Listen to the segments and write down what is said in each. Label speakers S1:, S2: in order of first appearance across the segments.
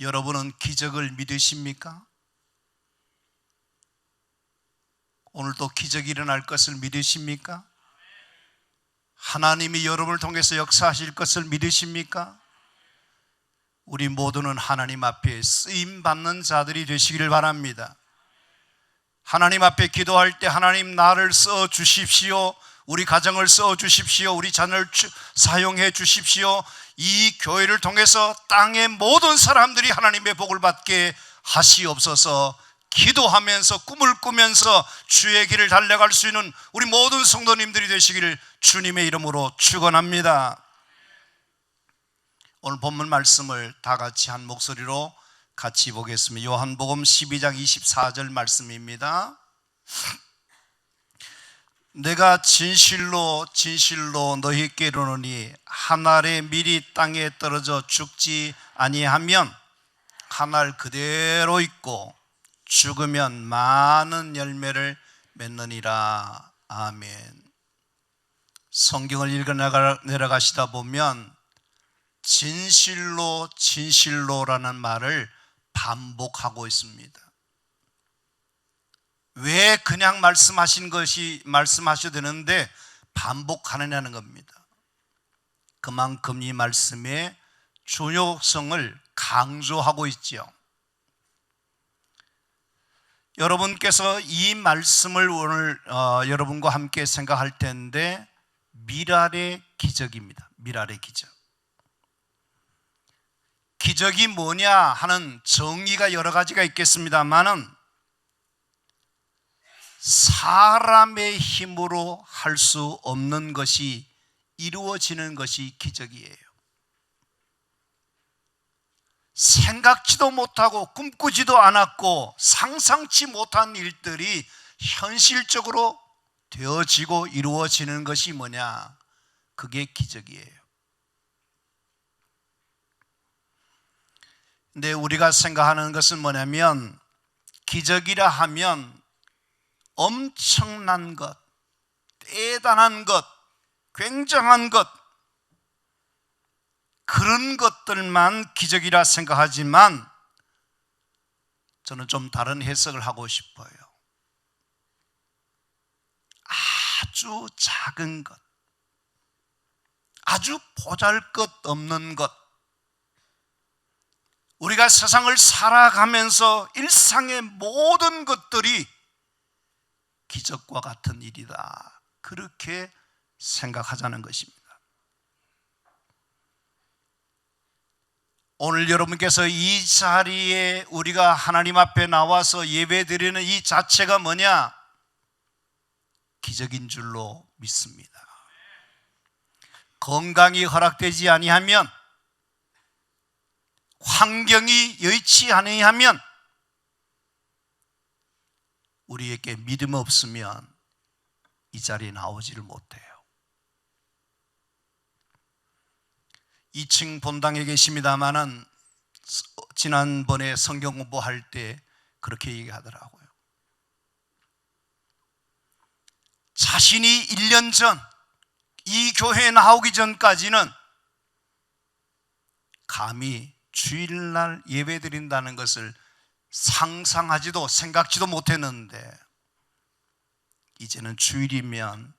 S1: 여러분은 기적을 믿으십니까? 오늘도 기적이 일어날 것을 믿으십니까? 하나님이 여러분을 통해서 역사하실 것을 믿으십니까? 우리 모두는 하나님 앞에 쓰임받는 자들이 되시기를 바랍니다. 하나님 앞에 기도할 때 하나님 나를 써주십시오, 우리 가정을 써주십시오, 우리 자녀를 사용해 주십시오, 이 교회를 통해서 땅의 모든 사람들이 하나님의 복을 받게 하시옵소서 기도하면서 꿈을 꾸면서 주의 길을 달려갈 수 있는 우리 모든 성도님들이 되시기를 주님의 이름으로 축원합니다. 오늘 본문 말씀을 다 같이 한 목소리로 같이 보겠습니다. 요한복음 12장 24절 말씀입니다. 내가 진실로 진실로 너희에게 이르노니 한 알의 밀이 땅에 떨어져 죽지 아니하면 한 알 그대로 있고 죽으면 많은 열매를 맺느니라. 아멘. 성경을 읽어 내려가시다 보면 진실로 진실로라는 말을 반복하고 있습니다. 왜 그냥 말씀하셔도 되는데 반복하느냐는 겁니다. 그만큼 이 말씀의 중요성을 강조하고 있죠. 여러분께서 이 말씀을 오늘 여러분과 함께 생각할 텐데 미랄의 기적입니다. 미랄의 기적. 기적이 뭐냐 하는 정의가 여러 가지가 있겠습니다만은 사람의 힘으로 할 수 없는 것이 이루어지는 것이 기적이에요. 생각지도 못하고 꿈꾸지도 않았고 상상치 못한 일들이 현실적으로 되어지고 이루어지는 것이 뭐냐? 그게 기적이에요. 근데 우리가 생각하는 것은 뭐냐면 기적이라 하면 엄청난 것, 대단한 것, 굉장한 것, 그런 것들만 기적이라 생각하지만 저는 좀 다른 해석을 하고 싶어요. 아주 작은 것, 아주 보잘것없는 것, 우리가 세상을 살아가면서 일상의 모든 것들이 기적과 같은 일이다, 그렇게 생각하자는 것입니다. 오늘 여러분께서 이 자리에 우리가 하나님 앞에 나와서 예배드리는 이 자체가 뭐냐? 기적인 줄로 믿습니다. 건강이 허락되지 아니하면, 환경이 여의치 아니하면, 우리에게 믿음 없으면 이 자리에 나오지를 못해요. 2층 본당에 계십니다마는 지난번에 성경 공부할 때 그렇게 얘기하더라고요. 자신이 1년 전 이 교회에 나오기 전까지는 감히 주일날 예배 드린다는 것을 상상하지도 생각지도 못했는데 이제는 주일이면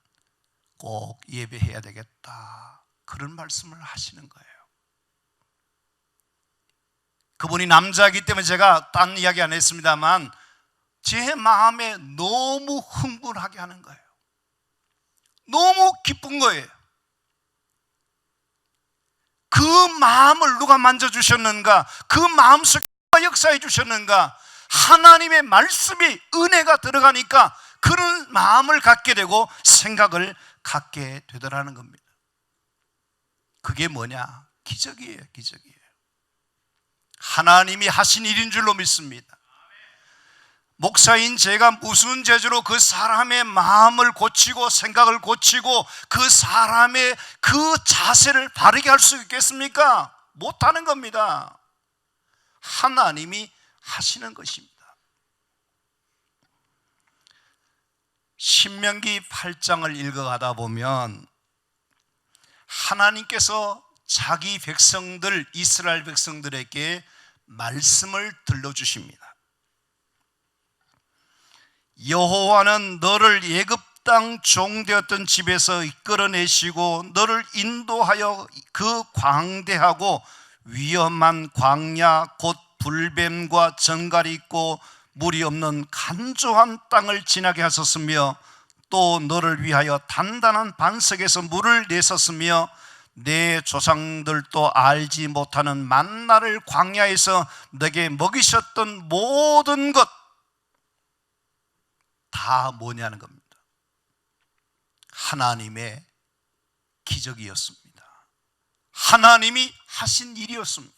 S1: 꼭 예배해야 되겠다, 그런 말씀을 하시는 거예요. 그분이 남자이기 때문에 제가 딴 이야기 안 했습니다만 제 마음에 너무 흥분하게 하는 거예요. 너무 기쁜 거예요. 그 마음을 누가 만져주셨는가, 그 마음속에 누가 역사해 주셨는가, 하나님의 말씀이 은혜가 들어가니까 그런 마음을 갖게 되고 생각을 갖게 되더라는 겁니다. 그게 뭐냐? 기적이에요. 기적이에요. 하나님이 하신 일인 줄로 믿습니다. 목사인 제가 무슨 재주로 그 사람의 마음을 고치고 생각을 고치고 그 사람의 그 자세를 바르게 할 수 있겠습니까? 못하는 겁니다. 하나님이 하시는 것입니다. 신명기 8장을 읽어가다 보면 하나님께서 자기 백성들, 이스라엘 백성들에게 말씀을 들려주십니다. 여호와는 너를 애굽 땅 종되었던 집에서 이끌어내시고 너를 인도하여 그 광대하고 위험한 광야 곧 불뱀과 정갈이 있고 물이 없는 간조한 땅을 지나게 하셨으며 또 너를 위하여 단단한 반석에서 물을 내셨으며 내 조상들도 알지 못하는 만나를 광야에서 너에게 먹이셨던 모든 것 다 뭐냐는 겁니다. 하나님의 기적이었습니다. 하나님이 하신 일이었습니다.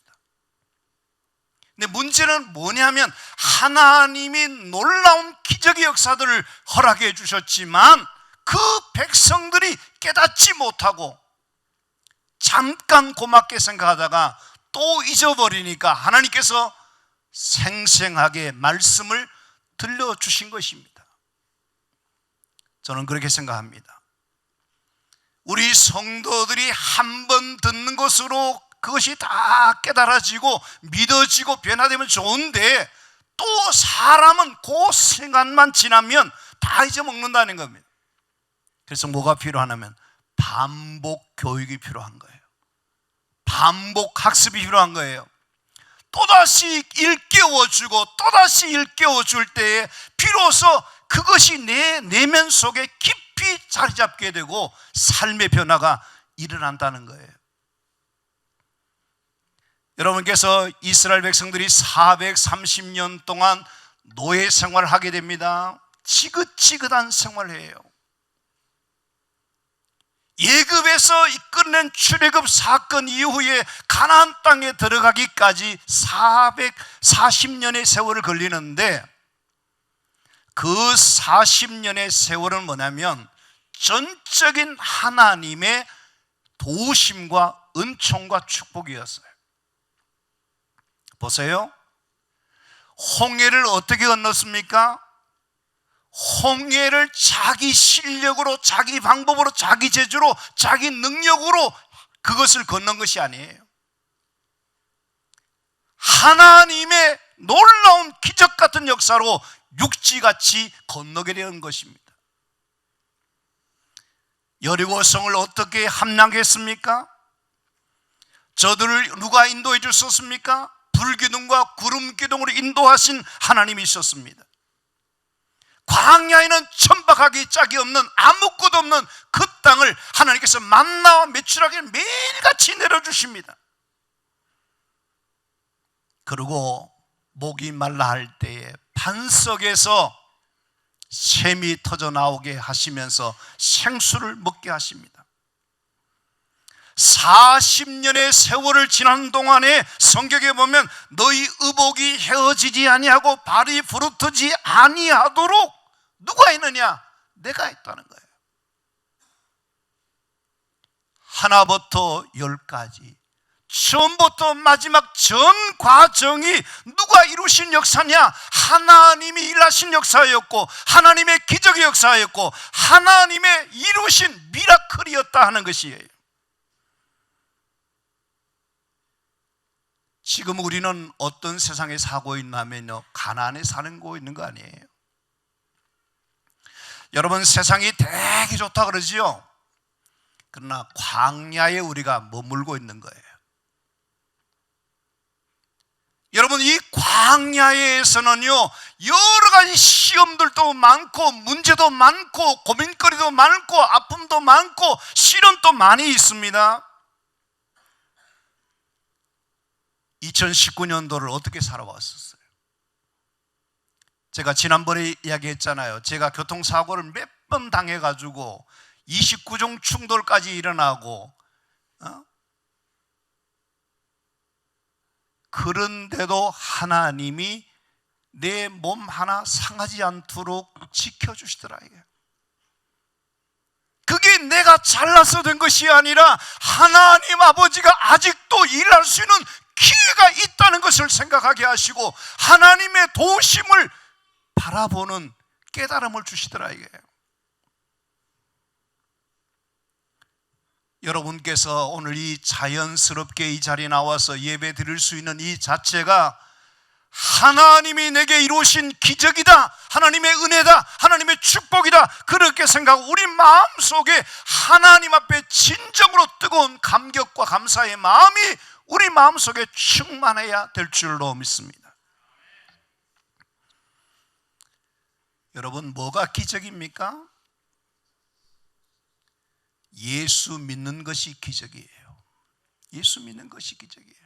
S1: 근데 문제는 뭐냐면 하나님이 놀라운 기적의 역사들을 허락해 주셨지만 그 백성들이 깨닫지 못하고 잠깐 고맙게 생각하다가 또 잊어버리니까 하나님께서 생생하게 말씀을 들려주신 것입니다. 저는 그렇게 생각합니다. 우리 성도들이 한 번 듣는 것으로 그것이 다 깨달아지고 믿어지고 변화되면 좋은데 또 사람은 그 시간만 지나면 다 잊어먹는다는 겁니다. 그래서 뭐가 필요하냐면 반복 교육이 필요한 거예요. 반복 학습이 필요한 거예요. 또다시 일깨워주고 또다시 일깨워줄 때에 비로소 그것이 내 내면 속에 깊이 자리 잡게 되고 삶의 변화가 일어난다는 거예요. 여러분께서 이스라엘 백성들이 430년 동안 노예 생활을 하게 됩니다. 지긋지긋한 생활을 해요. 예굽에서 이끌어낸 출애굽 사건 이후에 가나안 땅에 들어가기까지 440년의 세월을 걸리는데 그 40년의 세월은 뭐냐면 전적인 하나님의 도우심과 은총과 축복이었어요. 보세요. 홍해를 어떻게 건넜습니까? 홍해를 자기 실력으로, 자기 방법으로, 자기 재주로, 자기 능력으로 그것을 건넌 것이 아니에요. 하나님의 놀라운 기적 같은 역사로 육지같이 건너게 되는 것입니다. 여리고성을 어떻게 함락했습니까? 저들을 누가 인도해 주셨습니까? 불기둥과 구름기둥으로 인도하신 하나님이 있었습니다. 광야에는 천박하기 짝이 없는 아무것도 없는 그 땅을 하나님께서 만나와 메추라기를 매일같이 내려주십니다. 그리고 목이 말라 할 때에 반석에서 샘이 터져 나오게 하시면서 생수를 먹게 하십니다. 40년의 세월을 지난 동안에 성경에 보면 너희 의복이 헤어지지 아니하고 발이 부르트지 아니하도록 누가 있느냐? 내가 있다는 거예요. 하나부터 열까지 처음부터 마지막 전 과정이 누가 이루신 역사냐? 하나님이 일하신 역사였고 하나님의 기적의 역사였고 하나님의 이루신 미라클이었다 하는 것이에요. 지금 우리는 어떤 세상에 살고 있냐면요, 가나안에 사는 거 있는 거 아니에요. 여러분, 세상이 되게 좋다 그러지요. 그러나 광야에 우리가 머물고 있는 거예요. 여러분, 이 광야에서는요 여러 가지 시험들도 많고 문제도 많고 고민거리도 많고 아픔도 많고 시련도 많이 있습니다. 2019년도를 어떻게 살아왔었어요? 제가 지난번에 이야기했잖아요. 제가 교통사고를 몇 번 당해가지고 29종 충돌까지 일어나고 그런데도 하나님이 내 몸 하나 상하지 않도록 지켜주시더라. 그게 내가 잘나서 된 것이 아니라 하나님 아버지가 아직도 일할 수 있는 기회가 있다는 것을 생각하게 하시고 하나님의 도우심을 바라보는 깨달음을 주시더라. 이게 여러분께서 오늘 이 자연스럽게 이 자리에 나와서 예배 드릴 수 있는 이 자체가 하나님이 내게 이루신 기적이다, 하나님의 은혜다, 하나님의 축복이다, 그렇게 생각하고 우리 마음속에 하나님 앞에 진정으로 뜨거운 감격과 감사의 마음이 우리 마음속에 충만해야 될 줄로 믿습니다. 여러분, 뭐가 기적입니까? 예수 믿는 것이 기적이에요. 예수 믿는 것이 기적이에요.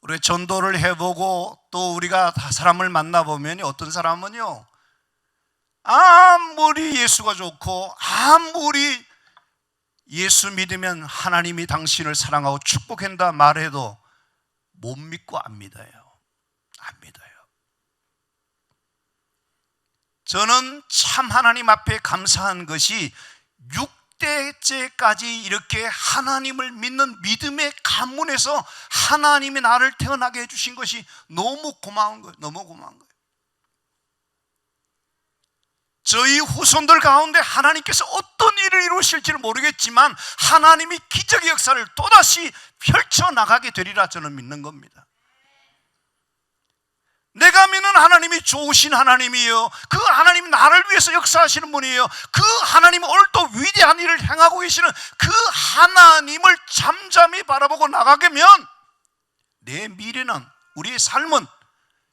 S1: 우리 전도를 해보고 또 우리가 사람을 만나보면 어떤 사람은요, 아무리 예수가 좋고 아무리 예수 믿으면 하나님이 당신을 사랑하고 축복한다 말해도 못 믿고 안 믿어요. 안 믿어요. 저는 참 하나님 앞에 감사한 것이 6대째까지 이렇게 하나님을 믿는 믿음의 가문에서 하나님이 나를 태어나게 해주신 것이 너무 고마운 거예요. 너무 고마운 거예요. 저희 후손들 가운데 하나님께서 어떤 일을 이루실지는 모르겠지만 하나님이 기적의 역사를 또다시 펼쳐나가게 되리라 저는 믿는 겁니다. 내가 믿는 하나님이 좋으신 하나님이에요. 그 하나님이 나를 위해서 역사하시는 분이에요. 그 하나님은 오늘도 위대한 일을 행하고 계시는 그 하나님을 잠잠히 바라보고 나가게면 내 미래는, 우리의 삶은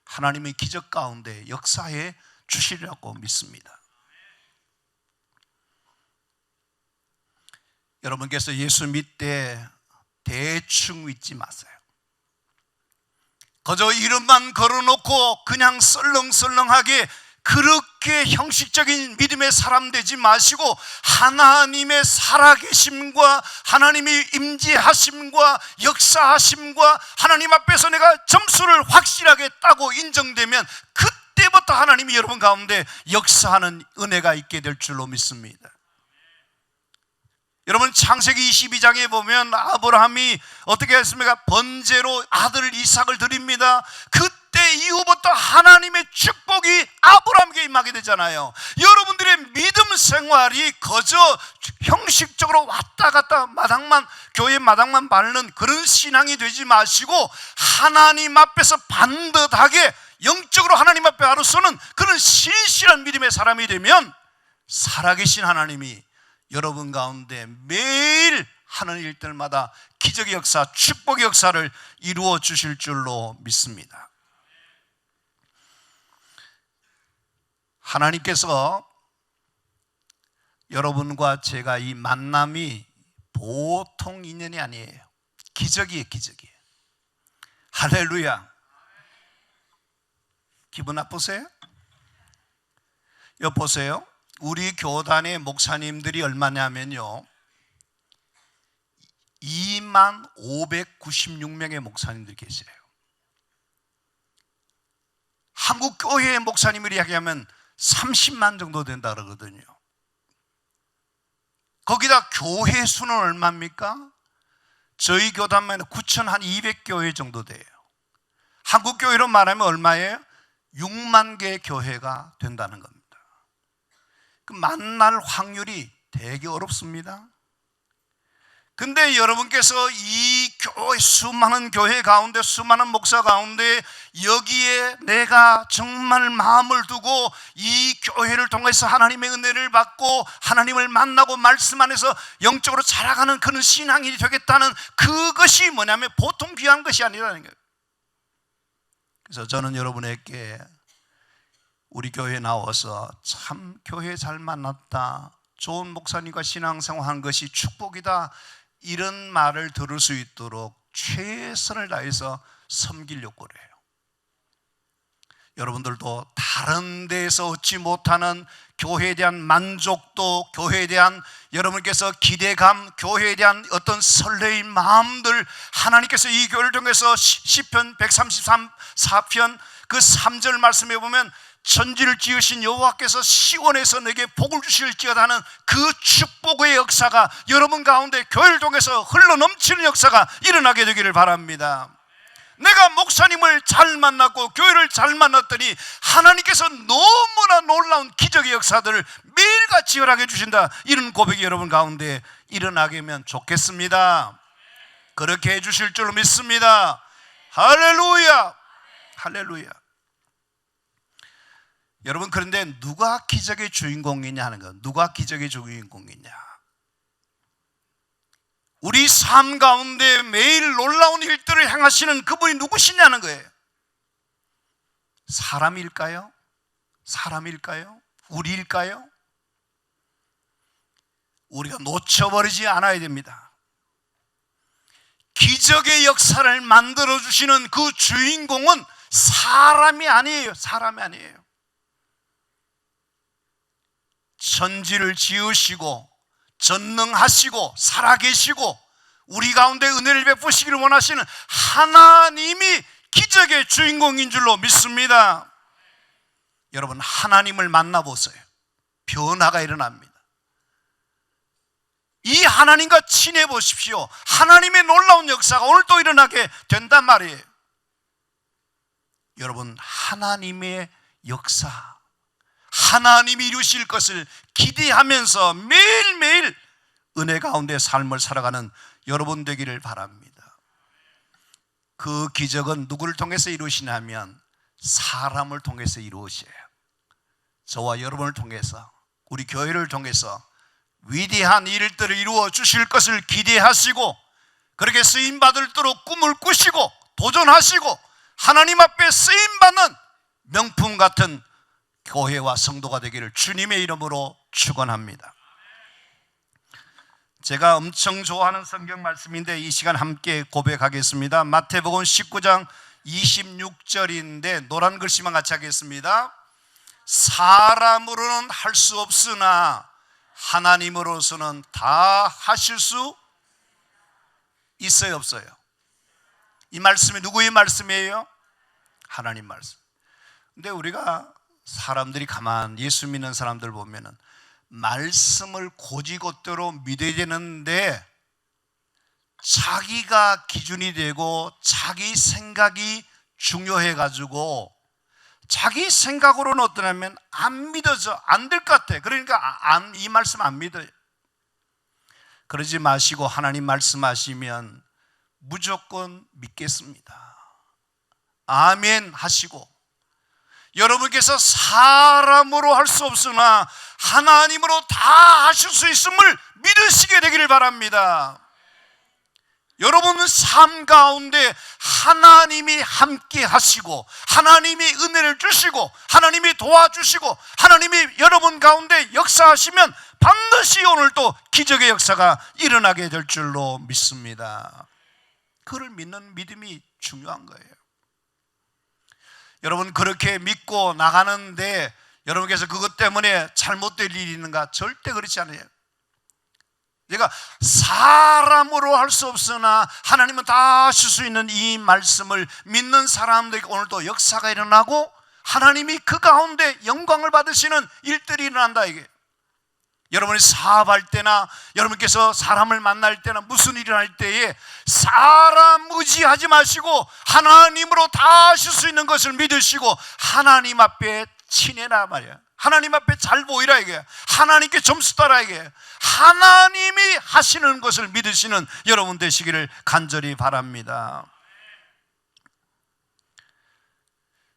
S1: 하나님의 기적 가운데 역사해 주시리라고 믿습니다. 여러분께서 예수 믿되 대충 믿지 마세요. 그저 이름만 걸어놓고 그냥 썰렁썰렁하게 그렇게 형식적인 믿음의 사람 되지 마시고 하나님의 살아계심과 하나님의 임재하심과 역사하심과 하나님 앞에서 내가 점수를 확실하게 따고 인정되면 그때부터 하나님이 여러분 가운데 역사하는 은혜가 있게 될 줄로 믿습니다. 여러분, 창세기 22장에 보면 아브라함이 어떻게 했습니까? 번제로 아들 이삭을 드립니다. 그때 이후부터 하나님의 축복이 아브라함에게 임하게 되잖아요. 여러분들의 믿음 생활이 그저 형식적으로 왔다 갔다 교회 마당만 밟는 그런 신앙이 되지 마시고 하나님 앞에서 반듯하게 영적으로 하나님 앞에 알아서는 그런 신실한 믿음의 사람이 되면 살아계신 하나님이 여러분 가운데 매일 하는 일들마다 기적의 역사, 축복의 역사를 이루어 주실 줄로 믿습니다. 하나님께서 여러분과 제가 이 만남이 보통 인연이 아니에요. 기적이에요, 기적이에요. 할렐루야. 기분 나쁘세요? 여기 보세요. 우리 교단의 목사님들이 얼마냐면요, 2596명의 목사님들이 계세요. 한국 교회의 목사님을 이야기하면 30만 정도 된다 그러거든요. 거기다 교회 수는 얼마입니까? 저희 교단만 9,200교회 정도 돼요. 한국 교회로 말하면 얼마예요? 6만 개의 교회가 된다는 겁니다. 그 만날 확률이 되게 어렵습니다. 근데 여러분께서 이 교회, 수많은 교회 가운데, 수많은 목사 가운데 여기에 내가 정말 마음을 두고 이 교회를 통해서 하나님의 은혜를 받고 하나님을 만나고 말씀 안에서 영적으로 자라가는 그런 신앙이 되겠다는 그것이 뭐냐면 보통 귀한 것이 아니라는 거예요. 그래서 저는 여러분에게 우리 교회에 나와서 참 교회 잘 만났다, 좋은 목사님과 신앙생활한 것이 축복이다, 이런 말을 들을 수 있도록 최선을 다해서 섬기려고 그래요. 여러분들도 다른 데에서 얻지 못하는 교회에 대한 만족도, 교회에 대한 여러분께서 기대감, 교회에 대한 어떤 설레임 마음들, 하나님께서 이 교회를 통해서 시편 133편 그 3절 말씀에 보면 천지를 지으신 여호와께서 시온에서 내게 복을 주실지어다 하는 그 축복의 역사가 여러분 가운데 교회를 통해서 흘러넘치는 역사가 일어나게 되기를 바랍니다. 내가 목사님을 잘 만났고 교회를 잘 만났더니 하나님께서 너무나 놀라운 기적의 역사들을 매일같이 허락해 주신다. 이런 고백이 여러분 가운데 일어나게 하면 좋겠습니다. 그렇게 해 주실 줄 믿습니다. 할렐루야, 할렐루야. 여러분, 그런데 누가 기적의 주인공이냐 하는 거, 누가 기적의 주인공이냐? 우리 삶 가운데 매일 놀라운 일들을 행하시는 그분이 누구시냐는 거예요. 사람일까요? 사람일까요? 우리일까요? 우리가 놓쳐버리지 않아야 됩니다. 기적의 역사를 만들어주시는 그 주인공은 사람이 아니에요. 사람이 아니에요. 천지를 지으시고 전능하시고 살아계시고 우리 가운데 은혜를 베푸시기를 원하시는 하나님이 기적의 주인공인 줄로 믿습니다. 여러분, 하나님을 만나보세요. 변화가 일어납니다. 이 하나님과 친해 보십시오. 하나님의 놀라운 역사가 오늘 또 일어나게 된단 말이에요. 여러분, 하나님의 역사, 하나님이 이루실 것을 기대하면서 매일매일 은혜 가운데 삶을 살아가는 여러분 되기를 바랍니다. 그 기적은 누구를 통해서 이루시냐면 사람을 통해서 이루어져요. 저와 여러분을 통해서, 우리 교회를 통해서 위대한 일들을 이루어 주실 것을 기대하시고 그렇게 쓰임받을도록 꿈을 꾸시고 도전하시고 하나님 앞에 쓰임받는 명품 같은 교회와 성도가 되기를 주님의 이름으로 축원합니다. 제가 엄청 좋아하는 성경 말씀인데 이 시간 함께 고백하겠습니다. 마태복음 19장 26절인데 노란 글씨만 같이 하겠습니다. 사람으로는 할 수 없으나 하나님으로서는 다 하실 수 있어요, 없어요? 이 말씀이 누구의 말씀이에요? 하나님 말씀. 근데 우리가 사람들이 가만 예수 믿는 사람들 보면은 말씀을 고지고대로 믿어야 되는데 자기가 기준이 되고 자기 생각이 중요해 가지고 자기 생각으로는 어떠냐면 안 믿어져, 안 될 것 같아. 그러니까 이 말씀 안 믿어요. 그러지 마시고 하나님 말씀하시면 무조건 믿겠습니다. 아멘 하시고, 여러분께서 사람으로 할 수 없으나 하나님으로 다 하실 수 있음을 믿으시게 되기를 바랍니다. 여러분은 삶 가운데 하나님이 함께 하시고 하나님이 은혜를 주시고 하나님이 도와주시고 하나님이 여러분 가운데 역사하시면 반드시 오늘 또 기적의 역사가 일어나게 될 줄로 믿습니다. 그를 믿는 믿음이 중요한 거예요. 여러분, 그렇게 믿고 나가는데 여러분께서 그것 때문에 잘못될 일이 있는가? 절대 그렇지 않아요. 제가 사람으로 할 수 없으나 하나님은 다 하실 수 있는 이 말씀을 믿는 사람들에게 오늘도 역사가 일어나고 하나님이 그 가운데 영광을 받으시는 일들이 일어난다 이게. 여러분이 사업할 때나 여러분께서 사람을 만날 때나 무슨 일이 날 때에 사람 의지하지 마시고 하나님으로 다 하실 수 있는 것을 믿으시고 하나님 앞에 친해라 말이야. 하나님 앞에 잘 보이라 이게. 하나님께 점수 따라 이게. 하나님이 하시는 것을 믿으시는 여러분 되시기를 간절히 바랍니다.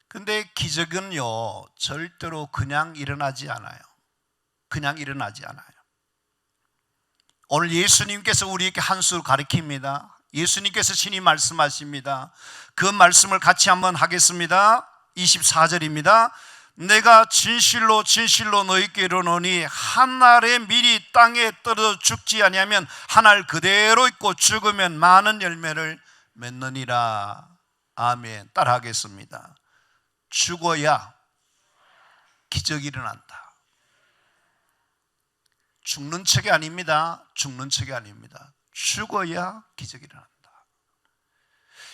S1: 근데 기적은요 절대로 그냥 일어나지 않아요. 그냥 일어나지 않아요. 오늘 예수님께서 우리에게 한 수를 가르칩니다. 예수님께서 친히 말씀하십니다. 그 말씀을 같이 한번 하겠습니다. 24절입니다. 내가 진실로 진실로 너희에게 이르노니 한 알의 밀이 땅에 떨어져 죽지 아니하면 한 알 그대로 있고 죽으면 많은 열매를 맺느니라. 아멘. 따라하겠습니다. 죽어야 기적이 일어난다. 죽는 척이 아닙니다. 죽는 척이 아닙니다. 죽어야 기적이 일어난다.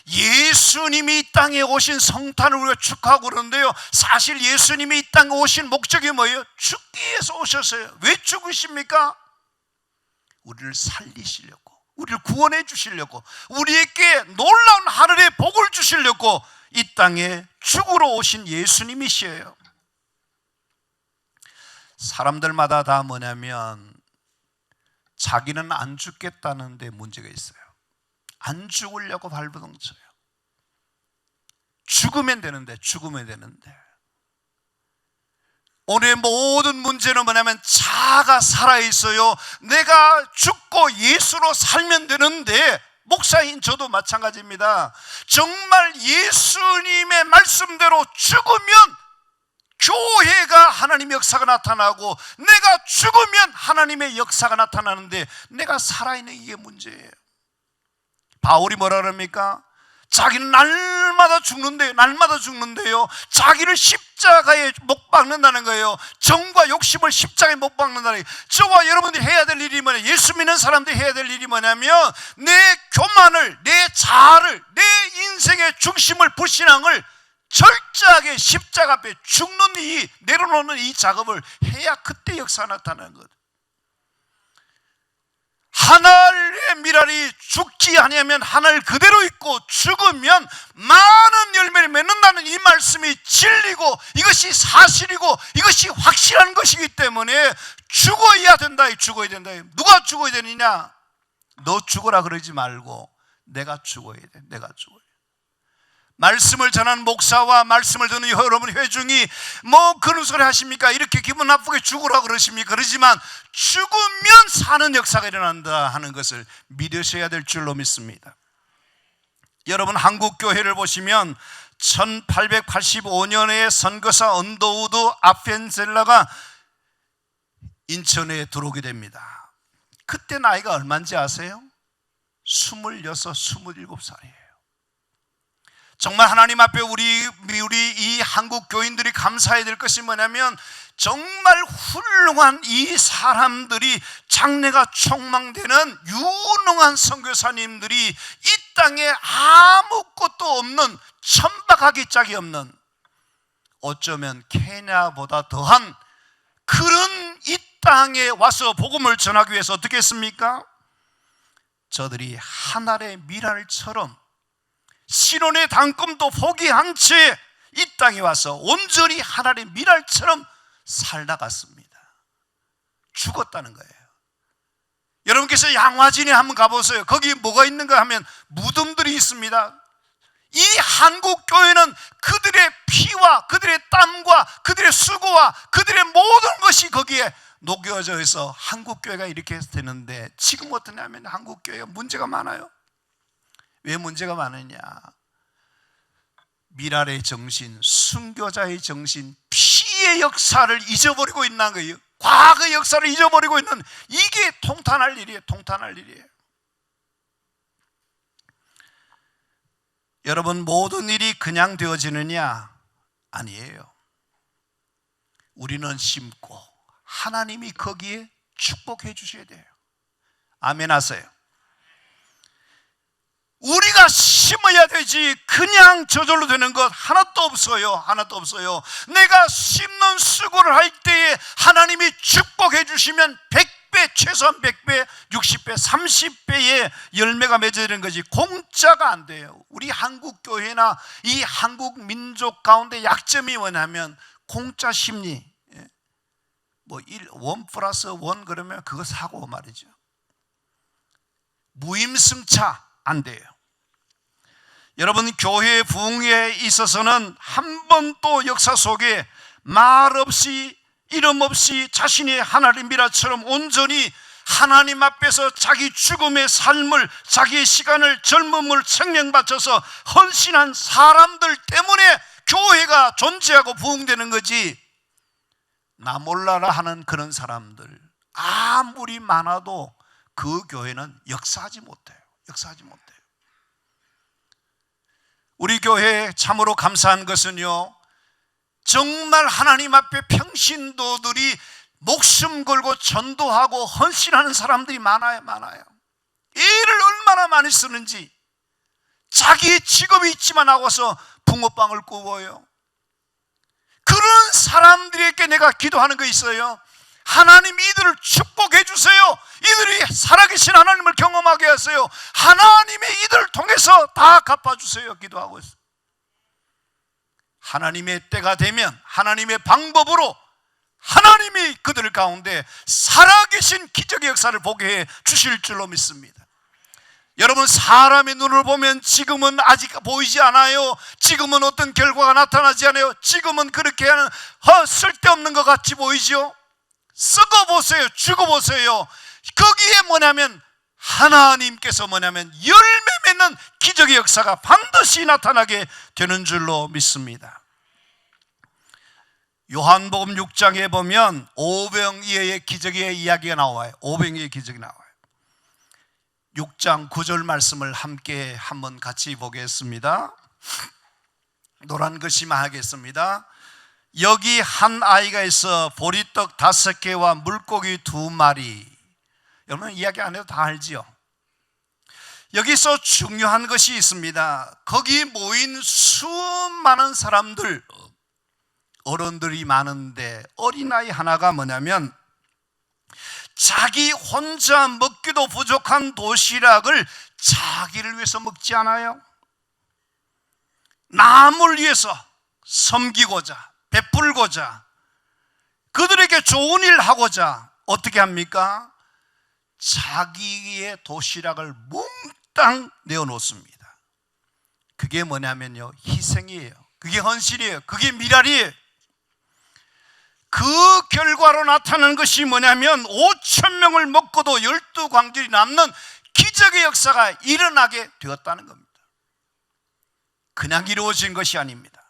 S1: 예수님이 이 땅에 오신 성탄을 우리가 축하하고 그러는데요, 사실 예수님이 이 땅에 오신 목적이 뭐예요? 죽기 위해서 오셨어요. 왜 죽으십니까? 우리를 살리시려고, 우리를 구원해 주시려고, 우리에게 놀라운 하늘의 복을 주시려고 이 땅에 죽으러 오신 예수님이시에요. 사람들마다 다 뭐냐면 자기는 안 죽겠다는 데 문제가 있어요. 안 죽으려고 발버둥 쳐요. 죽으면 되는데. 오늘 모든 문제는 뭐냐면 자아가 살아있어요. 내가 죽고 예수로 살면 되는데, 목사인 저도 마찬가지입니다. 정말 예수님의 말씀대로 죽으면 교회가 하나님의 역사가 나타나고, 내가 죽으면 하나님의 역사가 나타나는데 내가 살아있는 이게 문제예요. 바울이 뭐라 그럽니까? 자기는 날마다 죽는데요. 자기를 십자가에 못 박는다는 거예요. 정과 욕심을 십자가에 못 박는다는 거예요. 저와 여러분들이 해야 될 일이 뭐냐? 예수 믿는 사람들이 해야 될 일이 뭐냐면 내 교만을, 내 자아를, 내 인생의 중심을, 불신앙을 철저하게 십자가 앞에 죽는 이, 내려놓는 이 작업을 해야 그때 역사가 나타나는 것. 하늘의 미랄이 죽지 아니하면 하늘 그대로 있고 죽으면 많은 열매를 맺는다는 이 말씀이 진리고, 이것이 사실이고, 이것이 확실한 것이기 때문에 죽어야 된다. 누가 죽어야 되느냐? 너 죽어라 그러지 말고 내가 죽어야 돼. 말씀을 전하는 목사와 말씀을 듣는 여러분 회중이 뭐 그런 소리 하십니까? 이렇게 기분 나쁘게 죽으라 그러십니까? 그러지만 죽으면 사는 역사가 일어난다 하는 것을 믿으셔야 될 줄로 믿습니다. 여러분, 한국 교회를 보시면 1885년에 선교사 언더우드 아펜셀라가 인천에 들어오게 됩니다. 그때 나이가 얼마인지 아세요? 26, 27살이에요. 정말 하나님 앞에 우리 이 한국 교인들이 감사해야 될 것이 뭐냐면, 정말 훌륭한 이 사람들이, 장래가 촉망되는 유능한 선교사님들이 이 땅에 아무것도 없는, 천박하기 짝이 없는, 어쩌면 케냐보다 더한 그런 이 땅에 와서 복음을 전하기 위해서 어떻게 했습니까? 저들이 하늘의 미랄처럼 신혼의 단꿈도 포기한 채 이 땅에 와서 온전히 하늘의 미랄처럼 살다갔습니다. 죽었다는 거예요. 여러분께서 양화진에 한번 가보세요. 거기 뭐가 있는가 하면 무덤들이 있습니다. 이 한국 교회는 그들의 피와 그들의 땀과 그들의 수고와 그들의 모든 것이 거기에 녹여져 있어 한국 교회가 이렇게 되는데, 지금 어떠냐면 한국 교회가 문제가 많아요. 왜 문제가 많으냐? 미랄의 정신, 순교자의 정신, 피의 역사를 잊어버리고 있는 거예요. 과거의 역사를 잊어버리고 있는, 이게 통탄할 일이에요. 여러분, 모든 일이 그냥 되어지느냐? 아니에요. 우리는 심고 하나님이 거기에 축복해 주셔야 돼요. 아멘 하세요. 우리가 심어야 되지, 그냥 저절로 되는 것 하나도 없어요. 내가 심는 수고를 할 때에 하나님이 축복해 주시면 100배, 최소한 100배, 60배, 30배의 열매가 맺어지는 것이 공짜가 안 돼요. 우리 한국 교회나 이 한국 민족 가운데 약점이 뭐냐면 공짜 심리. 뭐 1 플러스 1 그러면 그거 사고 말이죠. 무임승차 안 돼요. 여러분, 교회 부흥에 있어서는 한 번도 역사 속에 말 없이, 이름 없이 자신이 하나님 미라처럼 온전히 하나님 앞에서 자기 죽음의 삶을, 자기의 시간을, 젊음을 생명 바쳐서 헌신한 사람들 때문에 교회가 존재하고 부흥되는 거지, 나 몰라라 하는 그런 사람들 아무리 많아도 그 교회는 역사하지 못해요. 우리 교회에 참으로 감사한 것은요, 정말 하나님 앞에 평신도들이 목숨 걸고 전도하고 헌신하는 사람들이 많아요. 일을 얼마나 많이 쓰는지, 자기의 직업이 있지만 나와서 붕어빵을 구워요. 그런 사람들에게 내가 기도하는 거 있어요. 하나님, 이들을 축복해 주세요. 이들이 살아계신 하나님을 경험하게 하세요. 하나님의 이들을 통해서 다 갚아주세요. 기도하고 있어요. 하나님의 때가 되면 하나님의 방법으로 하나님이 그들 가운데 살아계신 기적의 역사를 보게 해 주실 줄로 믿습니다. 여러분, 사람의 눈을 보면 지금은 아직 보이지 않아요. 지금은 어떤 결과가 나타나지 않아요. 지금은 그렇게 하는 쓸데없는 것 같이 보이죠. 썩어보세요. 죽어보세요. 거기에 뭐냐면 하나님께서 뭐냐면 열매 맺는 기적의 역사가 반드시 나타나게 되는 줄로 믿습니다. 요한복음 6장에 보면 오병이어의 기적의 이야기가 나와요. 오병이어의 기적이 나와요. 6장 9절 말씀을 함께 한번 같이 보겠습니다. 노란 글씨만 하겠습니다. 여기 한 아이가 있어 보리떡 5개와 물고기 2마리. 여러분, 이야기 안 해도 다 알지요. 여기서 중요한 것이 있습니다. 거기 모인 수많은 사람들, 어른들이 많은데 어린아이 하나가 뭐냐면 자기 혼자 먹기도 부족한 도시락을 자기를 위해서 먹지 않아요. 남을 위해서 섬기고자, 베풀고자, 그들에게 좋은 일 하고자 어떻게 합니까? 자기의 도시락을 몽땅 내어놓습니다. 그게 뭐냐면요, 희생이에요. 그게 헌신이에요. 그게 미랄이에요. 그 결과로 나타나는 것이 뭐냐면 5,000명을 먹고도 12광절이 남는 기적의 역사가 일어나게 되었다는 겁니다. 그냥 이루어진 것이 아닙니다.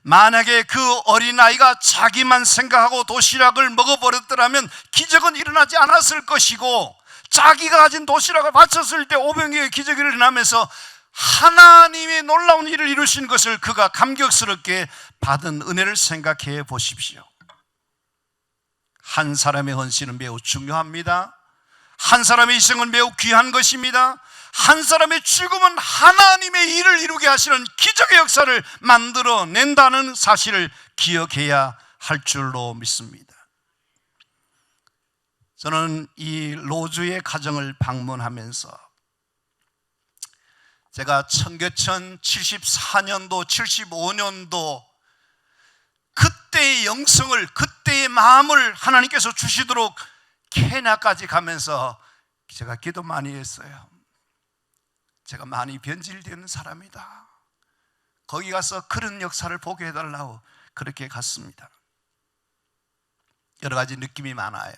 S1: 만약에 그 어린아이가 자기만 생각하고 도시락을 먹어버렸더라면 기적은 일어나지 않았을 것이고, 자기가 가진 도시락을 바쳤을 때 오병이어의 기적이 일어나면서 하나님의 놀라운 일을 이루신 것을 그가 감격스럽게 받은 은혜를 생각해 보십시오. 한 사람의 헌신은 매우 중요합니다. 한 사람의 희생은 매우 귀한 것입니다. 한 사람의 죽음은 하나님의 일을 이루게 하시는 기적의 역사를 만들어낸다는 사실을 기억해야 할 줄로 믿습니다. 저는 이 로주의 가정을 방문하면서 제가 청계천 74년도, 75년도 그때의 영성을, 그때의 마음을 하나님께서 주시도록 케냐까지 가면서 제가 기도 많이 했어요. 제가 많이 변질되는 사람이다. 거기 가서 그런 역사를 보게 해달라고 그렇게 갔습니다. 여러 가지 느낌이 많아요.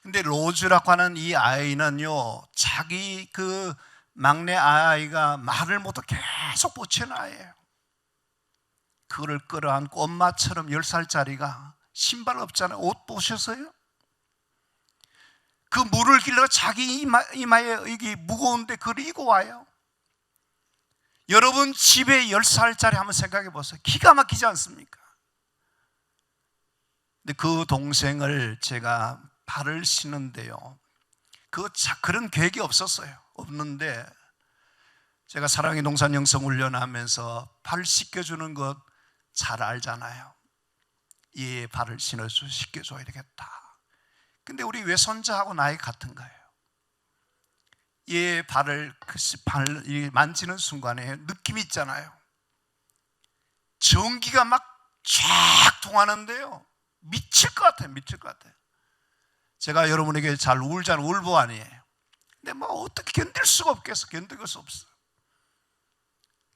S1: 근데 로즈라고 하는 이 아이는요, 자기 그 막내 아이가 말을 못하고 계속 보채는 아이예요. 그거를 끌어안고 엄마처럼 10살짜리가 신발 없잖아요. 옷 보셨어요? 그 물을 길러 자기 이마에 여기 무거운데 그걸 이고 와요. 여러분, 집에 10살짜리 한번 생각해 보세요. 기가 막히지 않습니까? 근데 그 동생을 제가 발을 씻는데요, 그런 계획이 없었어요. 없는데 제가 사랑의 농산 영성 훈련하면서 발 씻겨주는 것 잘 알잖아요. 얘 발을 씻겨줘야 되겠다. 근데 우리 외손자하고 나이 같은 거예요. 얘 발을 만지는 순간에 느낌이 있잖아요. 전기가 막 쫙 통하는데요, 미칠 것 같아요. 미칠 것 같아요. 제가 여러분에게 잘 울자는 울보 아니에요. 근데 뭐 어떻게 견딜 수가 없겠어. 견딜 수 없어.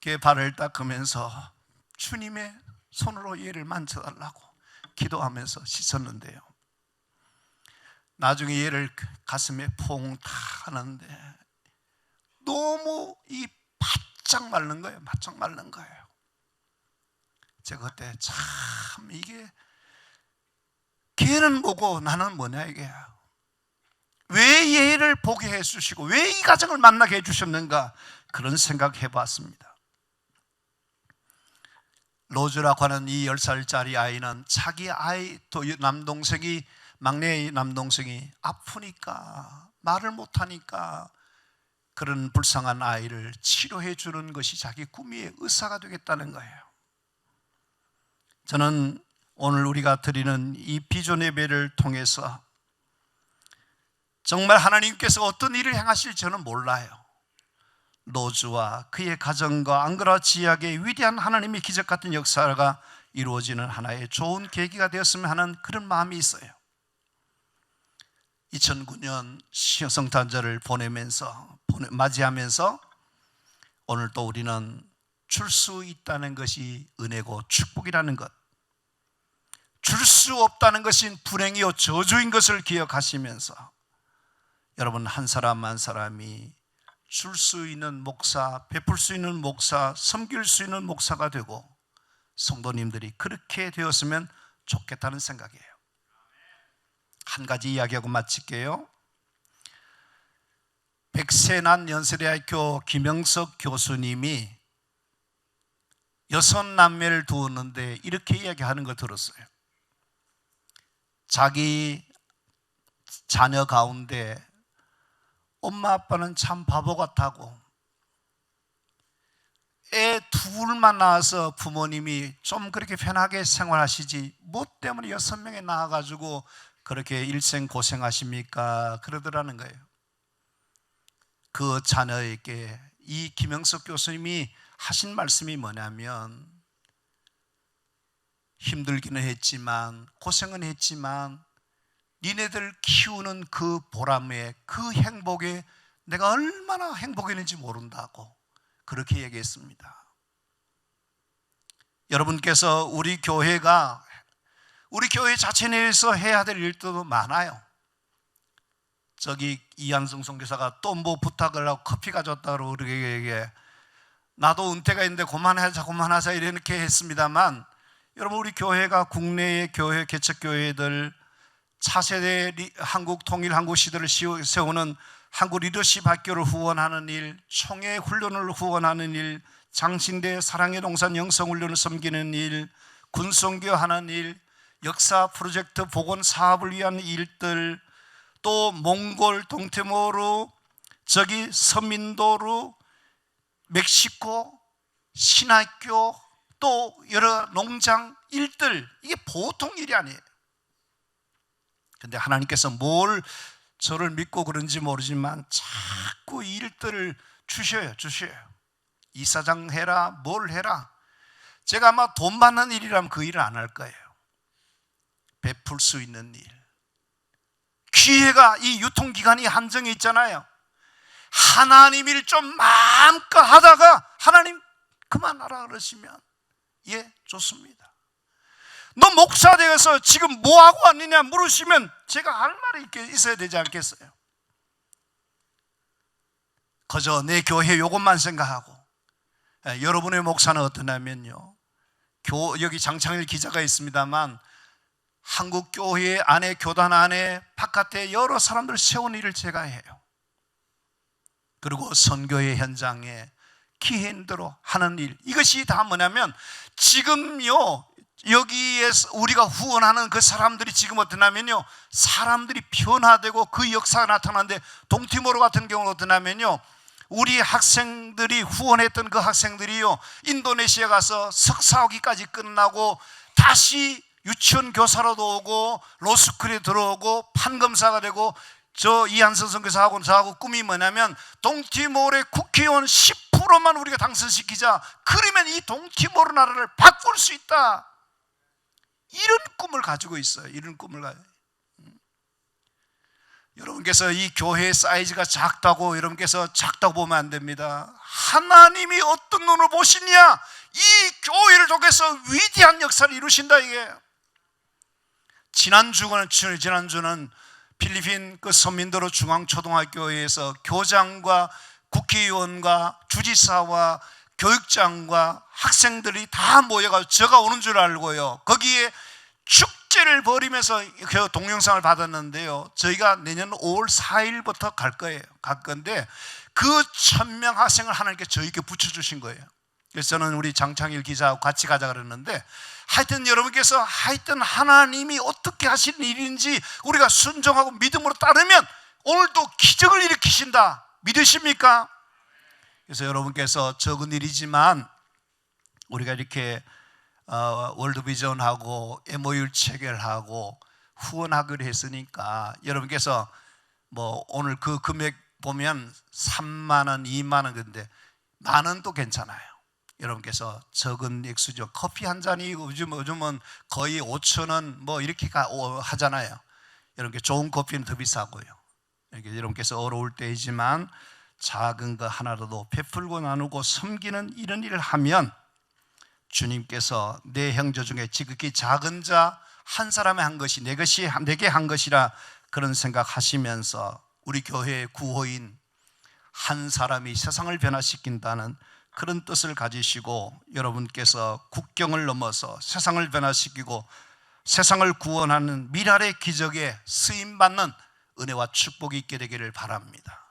S1: 걔 발을 닦으면서 주님의 손으로 얘를 만져달라고 기도하면서 씻었는데요, 나중에 얘를 가슴에 퐁 타는데 너무 이 바짝 마른 거예요. 바짝 마른 거예요. 제가 그때 참, 이게 걔는 뭐고 나는 뭐냐, 이게 왜 얘를 보게 해주시고 왜 이 가정을 만나게 해주셨는가, 그런 생각 해봤습니다. 로즈라고 하는 이 10살짜리 아이는 자기 아이, 또 남동생이, 막내 남동생이 아프니까, 말을 못하니까 그런 불쌍한 아이를 치료해 주는 것이 자기 꿈의 의사가 되겠다는 거예요. 저는 오늘 우리가 드리는 이 비전 예배를 통해서 정말 하나님께서 어떤 일을 행하실지 저는 몰라요. 로즈와 그의 가정과 앙그라 지역의 위대한 하나님의 기적 같은 역사가 이루어지는 하나의 좋은 계기가 되었으면 하는 그런 마음이 있어요. 2009년 성탄절을 맞이하면서 오늘 또 우리는 줄 수 있다는 것이 은혜고 축복이라는 것, 줄 수 없다는 것은 불행이요 저주인 것을 기억하시면서 여러분 한 사람 한 사람이 줄 수 있는 목사, 베풀 수 있는 목사, 섬길 수 있는 목사가 되고 성도님들이 그렇게 되었으면 좋겠다는 생각이에요. 한 가지 이야기하고 마칠게요. 백세난 연세대학교 김영석 교수님이 6남매를 두었는데 이렇게 이야기하는 걸 들었어요. 자기 자녀 가운데 엄마 아빠는 참 바보 같다고, 애 둘만 낳아서 부모님이 좀 그렇게 편하게 생활하시지 뭐 때문에 6명이 낳아가지고 그렇게 일생 고생하십니까? 그러더라는 거예요. 그 자녀에게 이 김영석 교수님이 하신 말씀이 뭐냐면, 힘들기는 했지만 고생은 했지만 니네들 키우는 그 보람에, 그 행복에 내가 얼마나 행복했는지 모른다고 그렇게 얘기했습니다. 여러분께서 우리 교회 자체 내에서 해야 될 일도 많아요. 저기 이한승 선교사가 또 뭐 부탁을 하고 커피 가져왔다고 그러게, 나도 은퇴가 있는데 그만하자 이렇게 했습니다만, 여러분 우리 교회가 국내의 교회 개척교회들 차세대 한국 통일 한국 시대를 세우는 한국 리더십 학교를 후원하는 일, 총회 훈련을 후원하는 일, 장신대 사랑의 동산 영성훈련을 섬기는 일, 군선교하는 일, 역사 프로젝트 복원 사업을 위한 일들, 또 몽골 동티모르, 저기 서민도르, 멕시코, 신학교, 또 여러 농장 일들, 이게 보통 일이 아니에요. 근데 하나님께서 뭘 저를 믿고 그런지 모르지만 자꾸 일들을 주셔요. 이사장 해라, 뭘 해라. 제가 아마 돈 받는 일이라면 그 일을 안 할 거예요. 베풀 수 있는 일, 기회가, 이 유통기간이 한정이 있잖아요. 하나님 일 좀 마음껏 하다가 하나님 그만하라 그러시면 예, 좋습니다. 너 목사 되어서 지금 뭐하고 왔느냐 물으시면 제가 할 말이 있어야 되지 않겠어요? 그저 내 교회 이것만 생각하고. 여러분의 목사는 어떠냐면요, 여기 장창일 기자가 있습니다만 한국 교회 안에, 교단 안에, 바깥에 여러 사람들 세운 일을 제가 해요. 그리고 선교의 현장에 기회인대로 하는 일, 이것이 다 뭐냐면 지금요 여기에서 우리가 후원하는 그 사람들이 지금 어떠냐면요, 사람들이 변화되고 그 역사가 나타나는데, 동티모르 같은 경우는 어떠냐면요, 우리 학생들이 후원했던 그 학생들이요 인도네시아 가서 석사학위까지 끝나고 다시 유치원 교사로도 오고 로스쿨에 들어오고 판검사가 되고, 저 이한선 선교사하고 저하고 꿈이 뭐냐면 동티모르의 국회의원 10%만 우리가 당선시키자, 그러면 이 동티모르 나라를 바꿀 수 있다, 이런 꿈을 가지고 있어요. 이런 꿈을 가요. 여러분께서 이 교회의 사이즈가 작다고 여러분께서 작다고 보면 안 됩니다. 하나님이 어떤 눈으로 보시냐, 이 교회를 통해서 위대한 역사를 이루신다. 이게 지난주는 필리핀 그 서민도로 중앙초등학교에서 교장과 국회의원과 주지사와 교육장과 학생들이 다 모여가지고 제가 오는 줄 알고요, 거기에 축제를 벌이면서 그 동영상을 받았는데요, 저희가 내년 5월 4일부터 갈 건데 그 1000명 학생을 하나님께 저희에게 붙여주신 거예요. 그래서 저는 우리 장창일 기자하고 같이 가자 그랬는데, 하여튼 여러분께서 하나님이 어떻게 하시는 일인지 우리가 순종하고 믿음으로 따르면 오늘도 기적을 일으키신다, 믿으십니까? 그래서 여러분께서 적은 일이지만 우리가 이렇게 월드비전하고 MOU 체결하고 후원하기로 했으니까, 여러분께서 뭐 오늘 그 금액 보면 3만 원, 2만 원, 근데 만 원도 괜찮아요. 여러분께서 적은 액수죠. 커피 한 잔이 요즘은 거의 5,000원 뭐 이렇게 하잖아요. 여러분께 좋은 커피는 더 비싸고요. 이렇게 여러분께서 어려울 때이지만 작은 거 하나라도 베풀고 나누고 섬기는 이런 일을 하면 주님께서 내 형제 중에 지극히 작은 자 한 사람이 한 것이 내게 한 것이라 그런 생각하시면서 우리 교회의 구호인 한 사람이 세상을 변화시킨다는 그런 뜻을 가지시고 여러분께서 국경을 넘어서 세상을 변화시키고 세상을 구원하는 미랄의 기적에 쓰임받는 은혜와 축복이 있게 되기를 바랍니다.